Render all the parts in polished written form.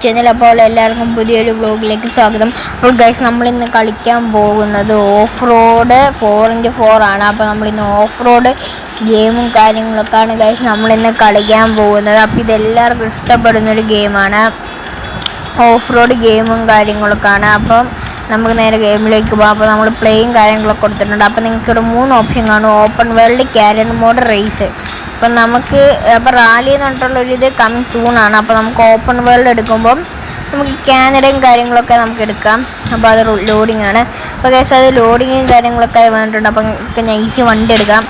Channel. അപ്പോൾ എല്ലാവർക്കും പുതിയൊരു വ്ലോഗിലേക്ക് സ്വാഗതം. അപ്പോൾ ഗൈസ് നമ്മളിന്ന് കളിക്കാൻ പോകുന്നത് ഓഫ് റോഡ് 4x4 ആണ്. അപ്പോൾ നമ്മളിന്ന് ഓഫ് റോഡ് ഗെയിമും കാര്യങ്ങളൊക്കെയാണ് ഗൈസ് നമ്മളിന്ന് കളിക്കാൻ പോകുന്നത്. അപ്പോൾ ഇതെല്ലാവർക്കും ഇഷ്ടപ്പെടുന്നൊരു ഗെയിമാണ്, ഓഫ് റോഡ് ഗെയിമും കാര്യങ്ങളൊക്കെയാണ്. അപ്പം നമുക്ക് നേരെ ഗെയിമിലേക്ക് പോകാം. അപ്പോൾ നമ്മൾ പ്ലേയും കാര്യങ്ങളൊക്കെ കൊടുത്തിട്ടുണ്ട്. അപ്പോൾ നിങ്ങൾക്കൊരു 3 ഓപ്ഷൻ കാണും: open world, career mode, race. അപ്പം നമുക്ക് റാലി എന്ന് പറഞ്ഞിട്ടുള്ളൊരിത് കമ്മിങ് സൂണാണ്. അപ്പോൾ നമുക്ക് ഓപ്പൺ വേൾഡ് എടുക്കുമ്പം നമുക്ക് കാനഡയും കാര്യങ്ങളൊക്കെ നമുക്ക് എടുക്കാം. അപ്പോൾ അത് ലോഡിങ് ആണ്. അപ്പോൾ കേസ് അത് ലോഡിങ്ങും കാര്യങ്ങളൊക്കെ വേണ്ടിയിട്ടുണ്ട്. അപ്പം നമുക്ക് നൈസ് വണ്ടി എടുക്കാം.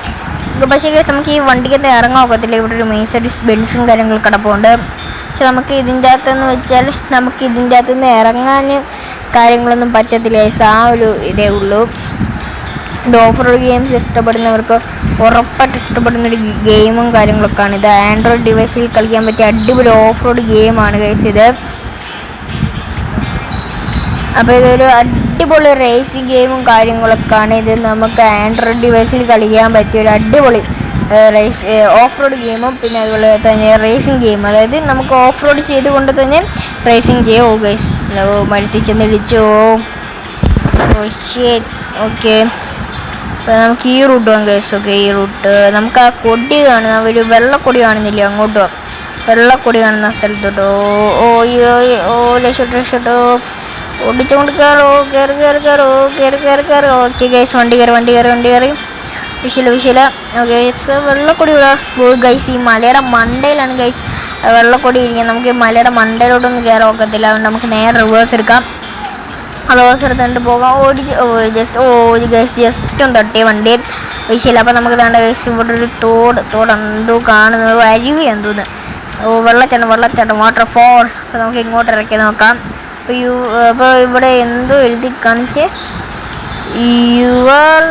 പക്ഷേ കേസ് നമുക്ക് ഈ വണ്ടിക്കകത്ത് ഇറങ്ങാൻ ഒക്കത്തില്ല. ഇവിടെ ഒരു മെഴ്സിഡീസ് ബെൻസും കാര്യങ്ങളും കിടപ്പുണ്ട്. പക്ഷെ നമുക്ക് ഇതിൻ്റെ അകത്തെന്ന് വെച്ചാൽ നമുക്ക് ഇതിൻ്റെ അകത്തുനിന്ന് ഇറങ്ങാൻ കാര്യങ്ങളൊന്നും പറ്റത്തില്ല. ആ ഒരു ഇതേ ഉള്ളൂ. ഇത് ഓഫ് റോഡ് ഗെയിംസ് ഇഷ്ടപ്പെടുന്നവർക്ക് ഉറപ്പായിട്ട് ഇഷ്ടപ്പെടുന്നൊരു ഗെയിമും കാര്യങ്ങളൊക്കെയാണ്. ഇത് ആൻഡ്രോയിഡ് ഡിവൈസിൽ കളിക്കാൻ പറ്റിയ അടിപൊളി ഓഫ് റോഡ് ഗെയിമാണ് ഗൈസ് ഇത്. അപ്പോൾ ഇതൊരു അടിപൊളി റേസിംഗ് ഗെയിമും കാര്യങ്ങളൊക്കെയാണ്. ഇത് നമുക്ക് ആൻഡ്രോയിഡ് ഡിവൈസിൽ കളിക്കാൻ പറ്റിയ ഒരു അടിപൊളി ഓഫ് റോഡ് ഗെയിമും പിന്നെ അതുപോലെ തന്നെ റേസിംഗ് ഗെയിം. അതായത് നമുക്ക് ഓഫ് റോഡ് ചെയ്തുകൊണ്ട് തന്നെ റേസിംഗ് ചെയ്യും. ഓ ഗൈസ് മരുത്തി ചെന്നിടിച്ചോ. ഓക്കെ നമുക്ക് ഈ റൂട്ട് പോകാം ഗൈസ്. ഓക്കെ ഈ റൂട്ട് നമുക്ക് ആ കൊടി കാണുന്ന ഒരു വെള്ളക്കൊടി കാണുന്നില്ല, അങ്ങോട്ട് പോകാം. വെള്ളക്കൊടി കാണുന്ന സ്ഥലത്തോട്ടോ. രക്ഷട്ടോ ഓടിച്ചുകൊണ്ട് കയറോ, കയറി. ഓക്കെ ഗൈസ് വണ്ടി കയറി വിശല. ഓക്കെ വെള്ളക്കൊടി ഗൈസ് ഈ മലയുടെ മണ്ടയിലാണ് ഗൈസ് വെള്ളക്കൊടി ഇരിക്കുന്നത്. നമുക്ക് ഈ മലയുടെ മണ്ടയിലോട്ടൊന്നും കയറാൻ ഒക്കത്തില്ല. അതുകൊണ്ട് നമുക്ക് നേരെ റിവേഴ്സ് എടുക്കാം. റിവേഴ്സ് എടുത്തിട്ട് പോകാം. ജസ്റ്റ് ഒന്ന് തട്ടിയ വണ്ടി വിഷയമില്ല. അപ്പോൾ നമുക്ക് വേണ്ട ഗൈസ് ഇവിടെ ഒരു തോട് എന്തോ കാണുന്നത്, അരുവി എന്തോന്ന്. വെള്ളച്ചാട്ടം വാട്ടർഫോൾ. അപ്പോൾ നമുക്ക് ഇങ്ങോട്ട് ഇറക്കി നോക്കാം. അപ്പോൾ ഇവിടെ എന്തോ എഴുതി കാണിച്ച് യുവർ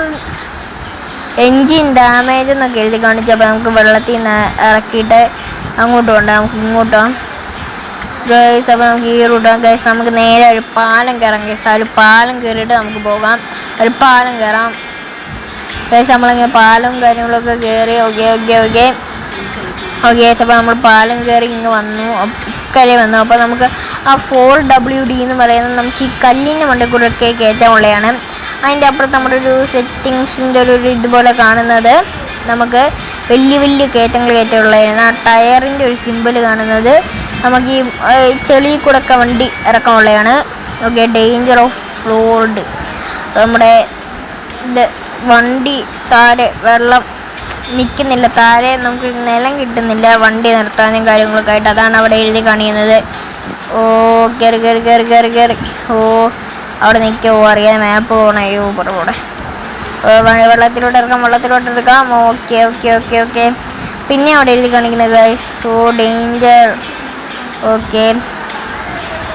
എൻജിൻ ഡാമേജ് എന്നൊക്കെ എഴുതി കാണിച്ചു. അപ്പോൾ നമുക്ക് വെള്ളത്തിൽ നിന്ന് ഇറക്കിയിട്ട് അങ്ങോട്ട് പോകണ്ട, നമുക്ക് ഇങ്ങോട്ടോ ഗൈസ്. അപ്പോൾ നമുക്ക് ഈ റൂട്ടാണ് ഗൈസ്. നമുക്ക് നേരെ ഒരു പാലം കയറാം ഗൈസ്. ആ ഒരു പാലം കയറിയിട്ട് നമുക്ക് പോകാം. ഒരു പാലം കയറാം ഗൈസ്. നമ്മളിങ്ങനെ പാലവും കാര്യങ്ങളൊക്കെ കയറി. ഓക്കെ അപ്പോൾ നമ്മൾ പാലം കയറി ഇങ്ങ് വന്നു, ഇക്കരെ വന്നു. അപ്പോൾ നമുക്ക് ആ 4WD എന്ന് പറയുന്നത് നമുക്ക് ഈ കല്ലിൻ്റെ മണ്ടയിൽ കൂടെ ഒക്കെ കയറ്റാനുള്ളതാണ്. അതിൻ്റെ അപ്പുറത്ത് നമ്മുടെ ഒരു സെറ്റിങ്സിൻ്റെ ഒരു ഇതുപോലെ കാണുന്നത് നമുക്ക് വലിയ കയറ്റങ്ങൾ കയറ്റമുള്ളതായിരുന്നു. ആ ടയറിൻ്റെ ഒരു സിമ്പിൾ കാണുന്നത് നമുക്ക് ഈ ചെളി കൂടെ ഒക്കെ വണ്ടി ഇറക്കാനുള്ളതാണ്. Okay danger of flood. നമ്മുടെ ഇത് വണ്ടി താരെ വെള്ളം നിൽക്കുന്നില്ല, താരെ നമുക്ക് നിലം കിട്ടുന്നില്ല വണ്ടി നിർത്താനും കാര്യങ്ങളൊക്കെ ആയിട്ട്. അതാണ് അവിടെ എഴുതി കാണിക്കുന്നത്. കയറി. അവിടെ നിൽക്കുമോ അറിയാം, മാപ്പ് പോകണയോ പുറകൂടെ. വെള്ളത്തിലോട്ട് ഇറക്കാം. ഓക്കെ പിന്നെ അവിടെ എഴുതി കാണിക്കുന്നത് ഗൈസ് ഡേഞ്ചർ. ഓക്കെ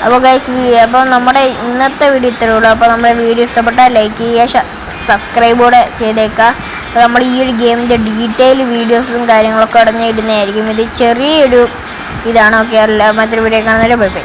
അപ്പോൾ ഗൈസ് അപ്പോൾ നമ്മുടെ ഇന്നത്തെ വീഡിയോ ഇത്രയേ ഉള്ളൂ. അപ്പോൾ നമ്മുടെ വീഡിയോ ഇഷ്ടപ്പെട്ടാൽ ലൈക്ക് ചെയ്യുക, സബ്സ്ക്രൈബ് കൂടെ ചെയ്തേക്കുക. അപ്പോൾ നമ്മൾ ഈ ഒരു ഗെയിമിൻ്റെ ഡീറ്റെയിൽ വീഡിയോസും കാര്യങ്ങളൊക്കെ ഇടുന്നതായിരിക്കും. ഇത് ചെറിയൊരു ഇതാണ്. ഓക്കെ മറ്റൊരു വീഡിയോ കാണുന്നവരെ ബൈ.